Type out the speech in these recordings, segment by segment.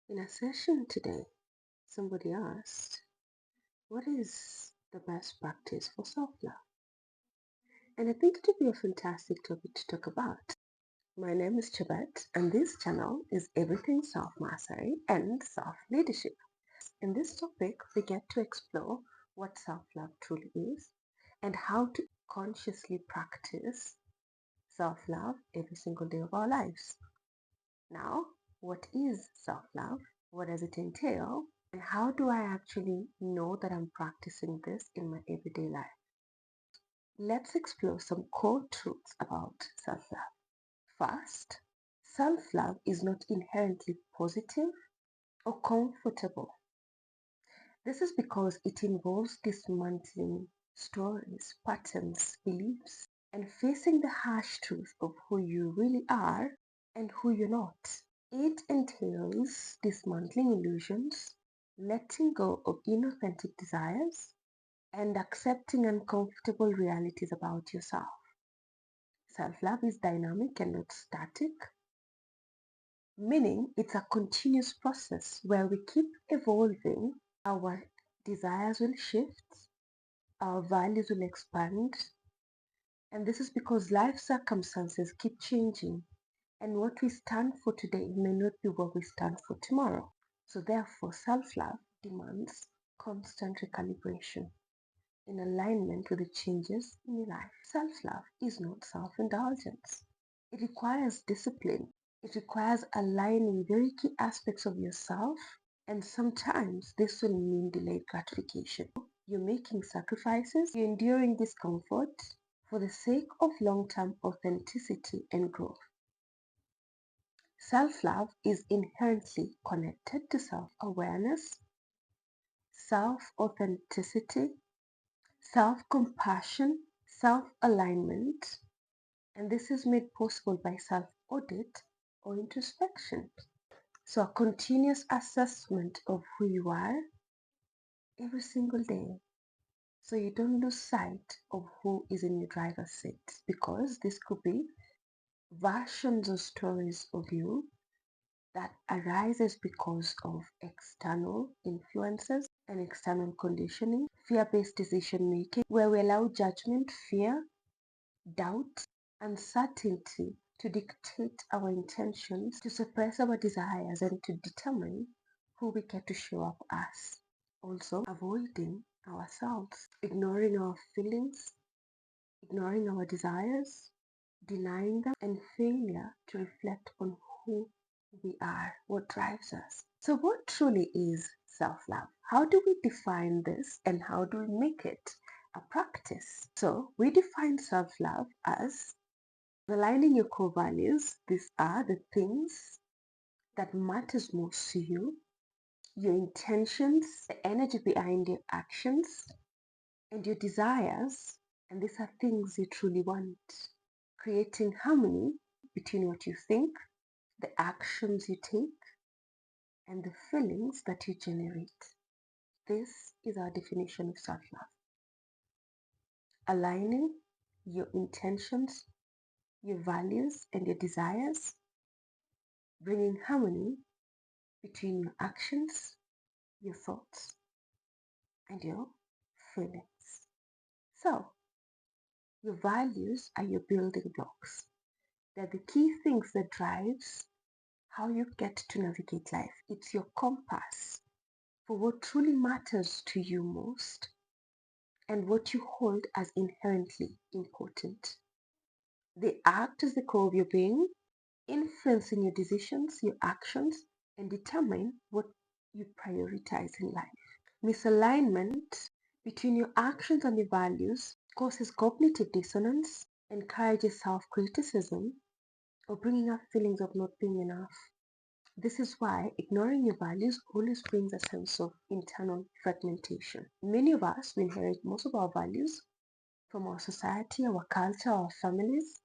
In a session today, somebody asked, what is the best practice for self love? And I think it would be a fantastic topic to talk about. My name is Chabet, and this channel is Everything Self Mastery and Self Leadership. In this topic, we get to explore what self love truly is and how to consciously practice self love every single day of our lives. Now, what is self love? What does it entail? And how do I actually know that I'm practicing this in my everyday life? Let's explore some core truths about self love. First, self love is not inherently positive or comfortable. This is because it involves dismantling stories, patterns, beliefs, and facing the harsh truth of who you really are and who you're not. It entails dismantling illusions, letting go of inauthentic desires, and accepting uncomfortable realities about yourself. Self love is dynamic and not static, meaning it's a continuous process where we keep evolving. Our desires will shift, our values will expand, and this is because life circumstances keep changing, and what we stand for today may not be what we stand for tomorrow. So, therefore, self love demands constant recalibration in alignment with the changes in your life. Self love is not self indulgence, it requires discipline, it requires aligning very key aspects of yourself, and sometimes this will mean delayed gratification. You're making sacrifices, you're enduring discomfort for the sake of long term authenticity and growth. Self love is inherently connected to self awareness, self authenticity, self compassion, self alignment, and this is made possible by self audit or introspection. So, a continuous assessment of who you are every single day. So, you don't lose sight of who is in your driver's seat because this could be versions or stories of you that arises because of external influences and external conditioning, fear-based decision making, where we allow judgment, fear, doubt, uncertainty to dictate our intentions, to suppress our desires, and to determine who we get to show up as. Also, avoiding ourselves, ignoring our feelings, ignoring our desires, denying them, and failure to reflect on who we are, what drives us. So, what truly is self love? How do we define this and how do we make it a practice? So, we define self love as aligning your core values. These are the things that matters most to you, your intentions, the energy behind your actions, and your desires. And these are things you truly want. Creating harmony between what you think, the actions you take, and the feelings that you generate. This is our definition of self love. Aligning your intentions, your values, and your desires, bringing harmony between your actions, your thoughts, and your feelings. So, your values are your building blocks. They're the key things that drives how you get to navigate life. It's your compass for what truly matters to you most and what you hold as inherently important. They act as the core of your being, influencing your decisions, your actions, and determine what you prioritize in life. Misalignment between your actions and your values causes cognitive dissonance, encourages self criticism, or bringing up feelings of not being enough. This is why ignoring your values always brings a sense of internal fragmentation. Many of us we inherit most of our values from our society, our culture, our families,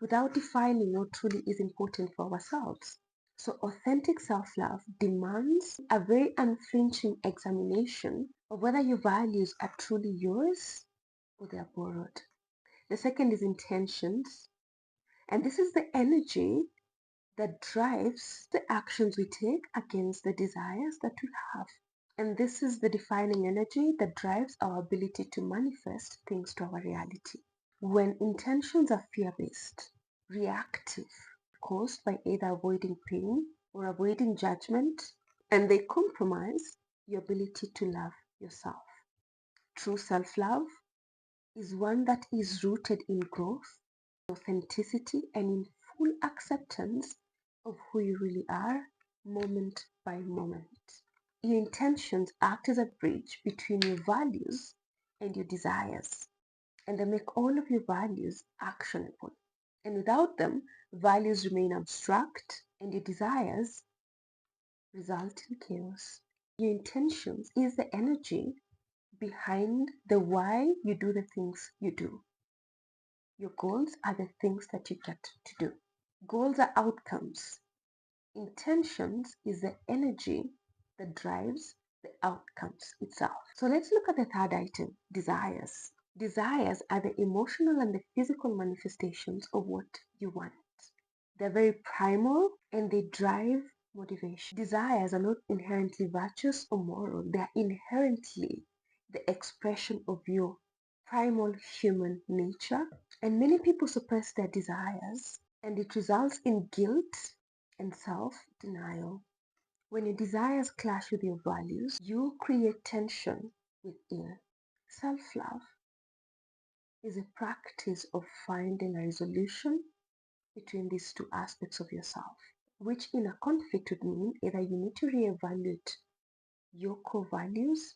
without defining what truly is important for ourselves. So, authentic self love demands a very unflinching examination of whether your values are truly yours or they are borrowed. The second is intentions, and this is the energy that drives the actions we take against the desires that we have. And this is the defining energy that drives our ability to manifest things to our reality. When intentions are fear-based, reactive, caused by either avoiding pain or avoiding judgment, and they compromise your ability to love yourself. True self-love is one that is rooted in growth, authenticity, and in full acceptance of who you really are, moment by moment. Your intentions act as a bridge between your values and your desires, and they make all of your values actionable. And without them, values remain abstract and your desires result in chaos. Your intentions is the energy behind the why you do the things you do. Your goals are the things that you get to do. Goals are outcomes. Intentions is the energy that drives the outcomes itself. So let's look at the third item, desires. Desires are the emotional and the physical manifestations of what you want. They're very primal and they drive motivation. Desires are not inherently virtuous or moral. They are inherently the expression of your primal human nature. And many people suppress their desires and it results in guilt and self-denial. When your desires clash with your values, you create tension within. Self-love is a practice of finding a resolution between these two aspects of yourself, which in a conflict would mean either you need to reevaluate your core values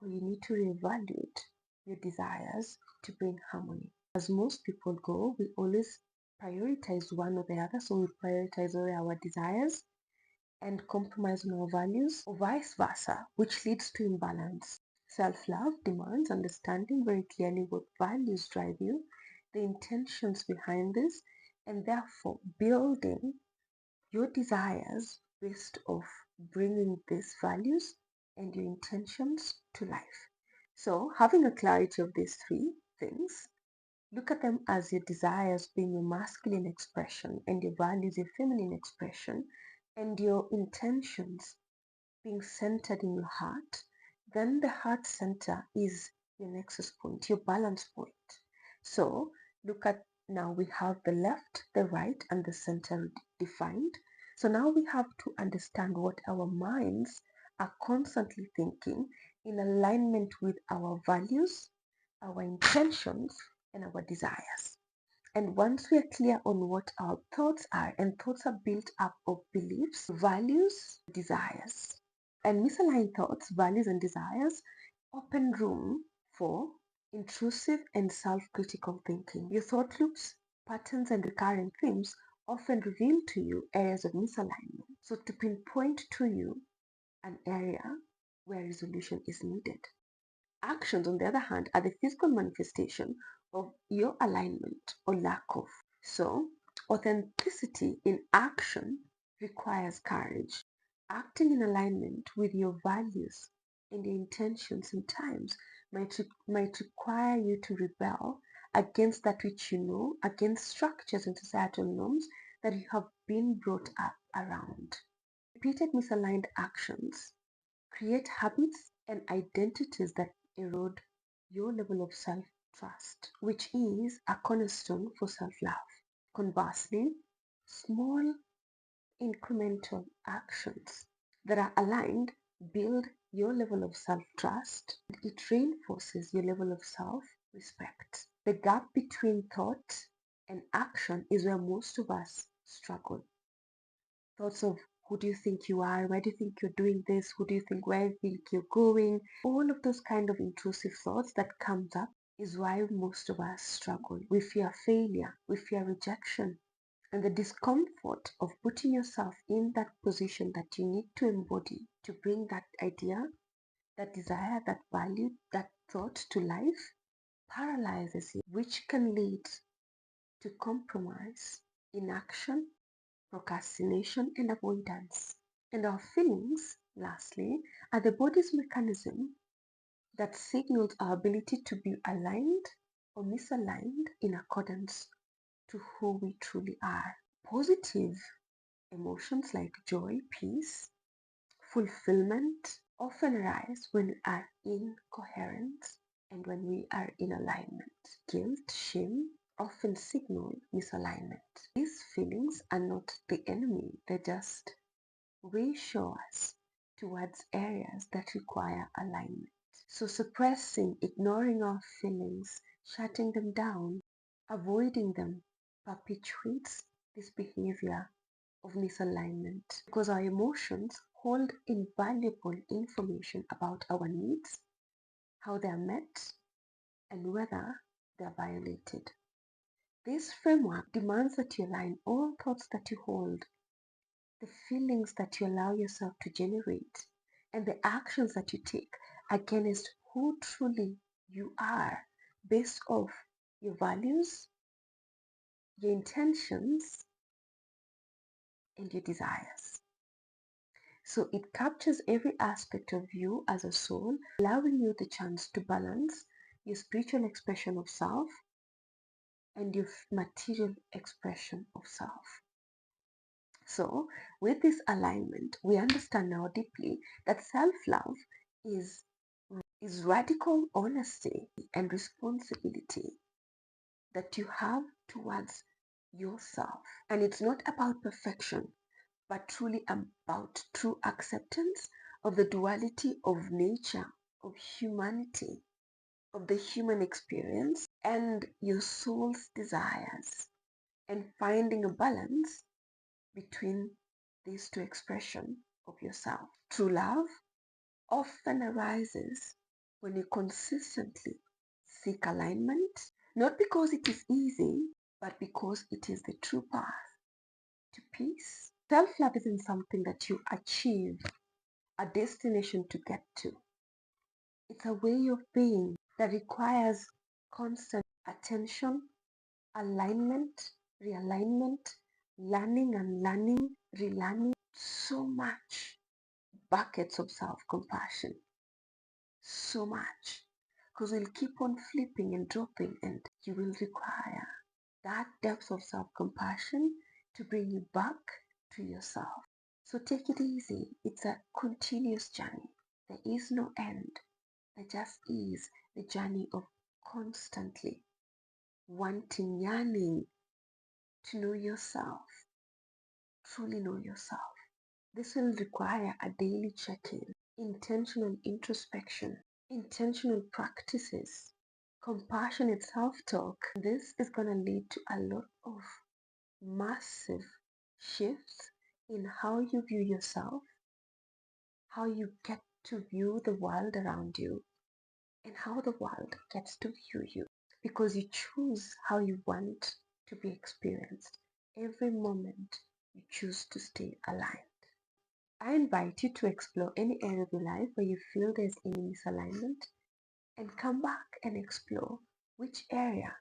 or you need to reevaluate your desires to bring harmony. As most people go, we always prioritize one or the other, so we prioritize all our desires and compromise on our values, or vice versa, which leads to imbalance. Self-love demands understanding very clearly what values drive you, the intentions behind this, and therefore building your desires based off bringing these values and your intentions to life. So having a clarity of these three things, look at them as your desires being your masculine expression and your values your feminine expression and your intentions being centered in your heart. Then the heart center is your nexus point, your balance point. So look at, now we have the left, the right, and the center defined. So now we have to understand what our minds are constantly thinking in alignment with our values, our intentions, and our desires. And once we are clear on what our thoughts are, and thoughts are built up of beliefs, values, desires, and misaligned thoughts, values, and desires open room for intrusive and self-critical thinking. Your thought loops, patterns, and recurrent themes often reveal to you areas of misalignment. So to pinpoint to you an area where resolution is needed. Actions, on the other hand, are the physical manifestation of your alignment or lack of. So, authenticity in action requires courage. Acting in alignment with your values and your intentions sometimes might require you to rebel against that which you know, against structures and societal norms that you have been brought up around. Repeated misaligned actions create habits and identities that erode your level of self-trust, which is a cornerstone for self-love. Conversely, small incremental actions that are aligned build your level of self-trust. It reinforces your level of self-respect. The gap between thought and action is where most of us struggle. Thoughts of who do you think you are? Why do you think you're doing this? Who do you think, where do you think you're going? All of those kind of intrusive thoughts that comes up is why most of us struggle. We fear failure, we fear rejection, and the discomfort of putting yourself in that position that you need to embody to bring that idea, that desire, that value, that thought to life paralyzes you, which can lead to compromise, inaction, procrastination, and avoidance. And our feelings, lastly, are the body's mechanism that signals our ability to be aligned or misaligned in accordance to who we truly are. Positive Emotions like joy, peace, fulfillment often arise when we are in coherence and when we are in alignment. Guilt, shame often signal misalignment. These feelings are not the enemy, they just reassure us towards areas that require alignment. So suppressing, ignoring our feelings, shutting them down, avoiding them perpetuates this behavior of misalignment because our emotions hold invaluable information about our needs, how they are met, and whether they are violated. This framework demands that you align all thoughts that you hold, the feelings that you allow yourself to generate, and the actions that you take against who truly you are based off your values, your intentions, and your desires. So it captures every aspect of you as a soul, allowing you the chance to balance your spiritual expression of self and your material expression of self. So, with this alignment, we understand now deeply that self-love is, is radical honesty and responsibility that you have towards yourself. And it's not about perfection, but truly about true acceptance of the duality of nature, of humanity, of the human experience, and your soul's desires, and finding a balance between these two expressions of yourself. True love often arises when you consistently seek alignment, not because it is easy, but because it is the true path to peace. Self-love isn't something that you achieve, a destination to get to. It's a way of being that requires constant attention, alignment, realignment, learning and learning, relearning, so much buckets of self-compassion, so much. Because we'll keep on flipping and dropping and you will require that depth of self-compassion to bring you back to yourself. So take it easy. It's a continuous journey. There is no end. There just is the journey of constantly wanting, yearning to know yourself, truly know yourself. This will require a daily check-in, intentional introspection, intentional practices, compassionate self-talk. This is going to lead to a lot of massive shifts in how you view yourself, how you get to view the world around you, and how the world gets to view you. Because you choose how you want to be experienced. Every moment you choose to stay aligned. I invite you to explore any area of your life where you feel there's any misalignment and come back and explore which area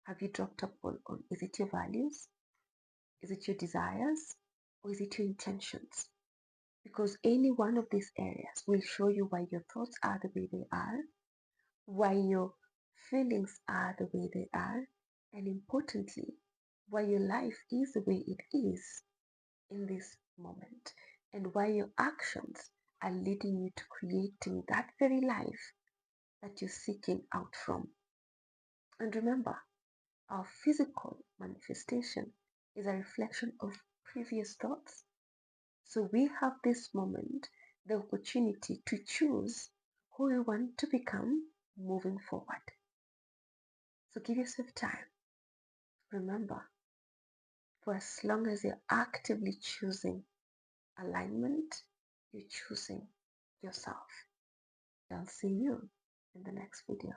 have you dropped a ball on. Is it your values? Is it your desires? Or is it your intentions? Because any one of these areas will show you why your thoughts are the way they are, why your feelings are the way they are, and importantly, why your life is the way it is in this moment, and why your actions are leading you to creating that very life that you're seeking out from. And remember, our physical manifestation is a reflection of previous thoughts. So we have this moment the opportunity to choose who we want to become moving forward. So give yourself time. Remember, for as long as you're actively choosing alignment, you're choosing yourself. I'll see you in the next video.